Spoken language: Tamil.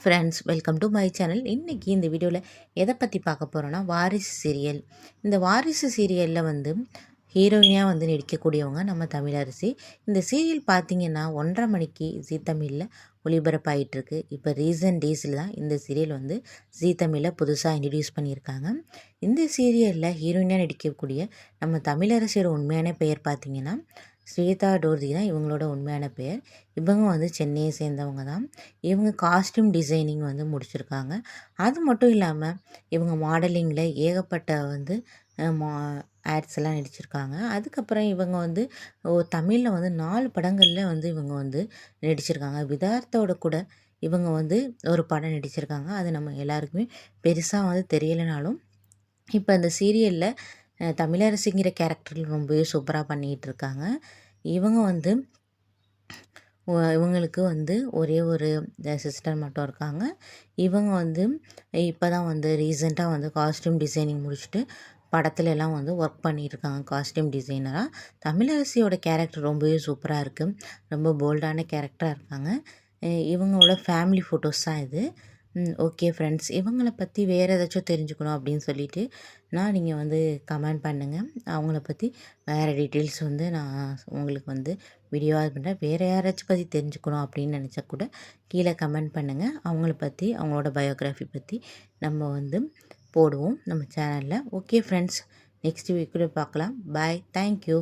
Friends, welcome to my channel. இன்றைக்கி இந்த வீடியோவில் எதை பற்றி பார்க்க போகிறோன்னா, வாரிசு சீரியல். இந்த வாரிசு சீரியலில் வந்து ஹீரோயினியாக வந்து நடிக்கக்கூடியவங்க நம்ம தமிழரசி. இந்த சீரியல் பார்த்திங்கன்னா 1:30 மணிக்கு ஜீ தமிழில் ஒளிபரப்பாயிட்டிருக்கு. இப்போ ரீசன்ட் டேஸில் தான் இந்த சீரியல் வந்து ஜீ தமிழில் புதுசாக இன்ட்ரடியூஸ் பண்ணியிருக்காங்க. இந்த சீரியலில் ஹீரோயினாக நடிக்கக்கூடிய நம்ம தமிழரசியோட உண்மையான பெயர் பார்த்திங்கன்னா ஸ்வேதா டோர்தி தான் இவங்களோட உண்மையான பெயர். இவங்க வந்து சென்னையை சேர்ந்தவங்க தான். இவங்க காஸ்டியூம் டிசைனிங் வந்து முடிச்சிருக்காங்க. அது மட்டும் இல்லாமல் இவங்க மாடலிங்கில் ஏகப்பட்ட வந்து ஆட்ஸ் எல்லாம் நடிச்சிருக்காங்க. அதுக்கப்புறம் இவங்க வந்து தமிழில் வந்து 4 படங்களில் வந்து இவங்க வந்து நடிச்சிருக்காங்க. விதார்த்தோட கூட இவங்க வந்து ஒரு படம் நடிச்சிருக்காங்க. அது நம்ம எல்லாருக்குமே பெருசாக வந்து தெரியலைனாலும் இப்போ இந்த சீரியலில் தமிழரசிங்கிற கேரக்டரில் ரொம்பவே சூப்பராக பண்ணிகிட்டு இருக்காங்க. இவங்க வந்து இவங்களுக்கு வந்து ஒரே ஒரு சிஸ்டர் மட்டும் இருக்காங்க. இவங்க வந்து இப்போ தான் வந்து ரீசெண்டாக வந்து காஸ்டியூம் டிசைனிங் முடிச்சுட்டு படத்துல எல்லாம் வந்து ஒர்க் பண்ணியிருக்காங்க காஸ்டியூம் டிசைனராக. தமிழரசியோட கேரக்டர் ரொம்பவே சூப்பராக இருக்குது. ரொம்ப போல்டான கேரக்டராக இருக்காங்க. இவங்களோட ஃபேமிலி ஃபோட்டோஸ் தான் இது. ஓகே ஃப்ரெண்ட்ஸ், இவங்கள பற்றி வேறு ஏதாச்சும் தெரிஞ்சுக்கணும் அப்படின்னு சொல்லிட்டு நீங்கள் வந்து கமெண்ட் பண்ணுங்கள். அவங்கள பற்றி வேறு டீட்டெயில்ஸ் வந்து நான் உங்களுக்கு வந்து வீடியோவாக பண்ணுறேன். வேறு யாராச்சும் பற்றி தெரிஞ்சுக்கணும் அப்படின்னு நினச்சா கூட கீழே கமெண்ட் பண்ணுங்கள். அவங்கள பற்றி அவங்களோட பயோகிராஃபி பற்றி நம்ம வந்து போடுவோம் நம்ம சேனலில். ஓகே ஃப்ரெண்ட்ஸ், நெக்ஸ்ட் வீக்கில் பார்க்கலாம். பாய், தேங்க்யூ.